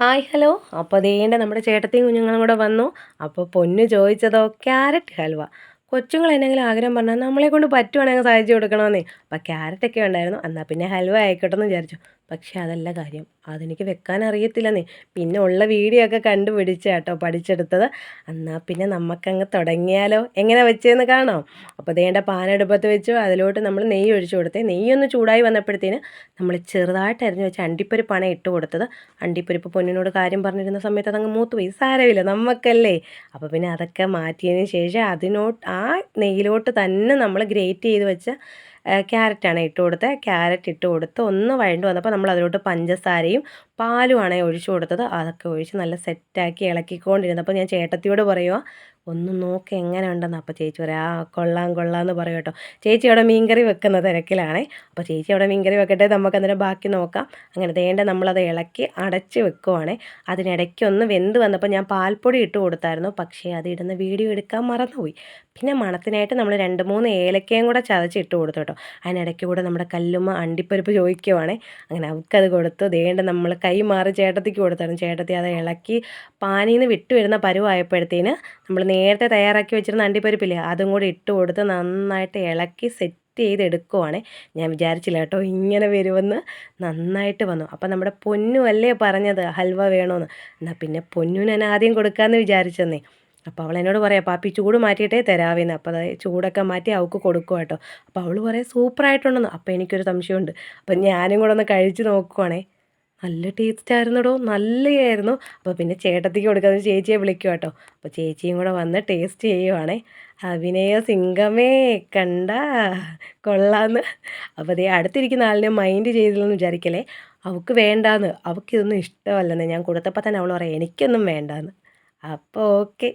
Hi hello. അപ്പോൾ അതേണ്ട നമ്മുടെ ചേട്ടത്തിയും കുഞ്ഞുങ്ങളും കൂടെ വന്നു. അപ്പോൾ പൊന്നു ചോദിച്ചതോ ക്യാരറ്റ് ഹൽവ. കൊച്ചുങ്ങൾ എന്തെങ്കിലും ആഗ്രഹം പറഞ്ഞാൽ നമ്മളെ കൊണ്ട് പറ്റുവാണെങ്കിൽ സാധിച്ചു കൊടുക്കണമെന്നേ. അപ്പോൾ ക്യാരറ്റൊക്കെ ഉണ്ടായിരുന്നു. എന്നാൽ പിന്നെ ഹൽവ ആയിക്കോട്ടെ എന്ന് വിചാരിച്ചു. പക്ഷേ അതല്ല കാര്യം, അതെനിക്ക് വെക്കാൻ അറിയത്തില്ലെന്നേ. പിന്നെ ഉള്ള വീഡിയോ ഒക്കെ കണ്ടുപിടിച്ച കേട്ടോ പഠിച്ചെടുത്തത്. എന്നാൽ പിന്നെ നമുക്കങ്ങ് തുടങ്ങിയാലോ, എങ്ങനെ വെച്ചതെന്ന് കാണാം. അപ്പോൾ അതേണ്ട പാനെടുപ്പത്ത് വെച്ചു, അതിലോട്ട് നമ്മൾ നെയ്യ് ഒഴിച്ചു കൊടുത്തേ. നെയ്യൊന്ന് ചൂടായി വന്നപ്പോഴത്തേന് നമ്മൾ ചെറുതായിട്ട് അരിഞ്ഞ് വെച്ച അണ്ടിപ്പരിപ്പാണ് ഇട്ട് കൊടുത്തത്. അണ്ടിപ്പരിപ്പ് പൊന്നിനോട് കാര്യം പറഞ്ഞിരുന്ന സമയത്ത് അതങ്ങ് മൂത്ത് പോയി. സാരമില്ല, നമുക്കല്ലേ. അപ്പോൾ പിന്നെ അതൊക്കെ മാറ്റിയതിന് ശേഷം ആ നെയ്യിലോട്ട് തന്നെ നമ്മൾ ഗ്രേറ്റ് ചെയ്ത് വെച്ച ക്യാരറ്റാണ് ഇട്ട് കൊടുത്തത്. ക്യാരറ്റ് ഇട്ട് കൊടുത്ത് ഒന്ന് വഴണ്ട് വന്നപ്പോൾ നമ്മൾ അതിലോട്ട് പഞ്ചസാരയും പാലുമാണ് ഒഴിച്ചു കൊടുത്തത്. അതൊക്കെ ഒഴിച്ച് നല്ല സെറ്റാക്കി ഇളക്കിക്കൊണ്ടിരുന്നപ്പോൾ ഞാൻ ചേട്ടത്തിയോട് പറയുക, ഒന്ന് നോക്ക് എങ്ങനെ ഉണ്ടെന്ന്. അപ്പോൾ ചേച്ചി പറയാം, ആ കൊള്ളാം കൊള്ളാം എന്ന് പറയും കേട്ടോ. ചേച്ചി അവിടെ മീൻകറി വെക്കുന്ന തിരക്കിലാണേ. അപ്പോൾ ചേച്ചി അവിടെ മീൻകറി വെക്കട്ടെ, നമുക്ക് അന്നേരം ബാക്കി നോക്കാം. അങ്ങനെ വേണ്ട നമ്മളത് ഇളക്കി അടച്ച് വെക്കുവാണേ. അതിനിടയ്ക്ക് ഒന്ന് വെന്ത് വന്നപ്പോൾ ഞാൻ പാൽപ്പൊടി ഇട്ട് കൊടുത്തായിരുന്നു. പക്ഷേ അത് ഇടുന്ന വീഡിയോ എടുക്കാൻ മറന്നുപോയി. പിന്നെ മണത്തിനായിട്ട് നമ്മൾ 2-3 ഏലക്കയും കൂടെ ചതച്ചിട്ട് കൊടുത്തു കേട്ടോ. അതിനിടയ്ക്ക് കൂടെ നമ്മുടെ കല്ലുമ്മ അണ്ടിപ്പരിപ്പ് ചോദിക്കുവാണേ. അങ്ങനെ അവൾക്കത് കൊടുത്തു. ദേണ്ട നമ്മൾ കൈ മാറി ചേട്ടത്തിക്ക് കൊടുത്തായിരുന്നു. ചേട്ടത്തി അത് ഇളക്കി പാനിൽ നിന്ന് വിട്ട് വരുന്ന പരുവായപ്പോഴത്തേന് നമ്മൾ നേരത്തെ തയ്യാറാക്കി വെച്ചിരുന്ന അണ്ടിപ്പരിപ്പില്ലേ, അതും കൂടി ഇട്ട് കൊടുത്ത് നന്നായിട്ട് ഇളക്കി സെറ്റ് ചെയ്തെടുക്കുവാണേ. ഞാൻ വിചാരിച്ചില്ല കേട്ടോ ഇങ്ങനെ വരുമെന്ന്. നന്നായിട്ട് വന്നു. അപ്പം നമ്മുടെ പൊന്നു അല്ലേ പറഞ്ഞത് ഹൽവ വേണമെന്ന്. എന്നാൽ പിന്നെ പൊന്നുന് ഞാൻ ആദ്യം കൊടുക്കാമെന്ന് വിചാരിച്ചെന്നേ. അപ്പോൾ അവൾ എന്നോട് പറയാം, പാപ്പി ചൂട് മാറ്റിയിട്ടേ തരാവേന്ന്. അപ്പോൾ അത് ചൂടൊക്കെ മാറ്റി അവൾക്ക് കൊടുക്കുക കേട്ടോ. അപ്പോൾ അവൾ പറയാം സൂപ്പറായിട്ടുണ്ടെന്ന്. അപ്പോൾ എനിക്കൊരു സംശയമുണ്ട്. അപ്പം ഞാനും കൂടെ ഒന്ന് കഴിച്ച് നോക്കുവാണേ. നല്ല ടേസ്റ്റ് ആയിരുന്നടോ, നല്ലതായിരുന്നു. അപ്പോൾ പിന്നെ ചേട്ടത്തിക്ക് കൊടുക്കാതെ ചേച്ചിയെ വിളിക്കുക കേട്ടോ. അപ്പോൾ ചേച്ചിയും കൂടെ വന്ന് ടേസ്റ്റ് ചെയ്യുവാണേ. അഭിനയ സിംഗമേ കണ്ട കൊള്ളാന്ന്. അപ്പോൾ ദേ അടുത്തിരിക്കുന്ന ആളിനെ മൈൻഡ് ചെയ്തില്ലെന്ന് വിചാരിക്കലേ. അവൾക്ക് വേണ്ടാന്ന്, അവൾക്കിതൊന്നും ഇഷ്ടമല്ലെന്ന്. ഞാൻ കൊടുത്തപ്പോൾ തന്നെ അവൾ പറയാം എനിക്കൊന്നും വേണ്ടാന്ന്. അപ്പോൾ ഓക്കെ.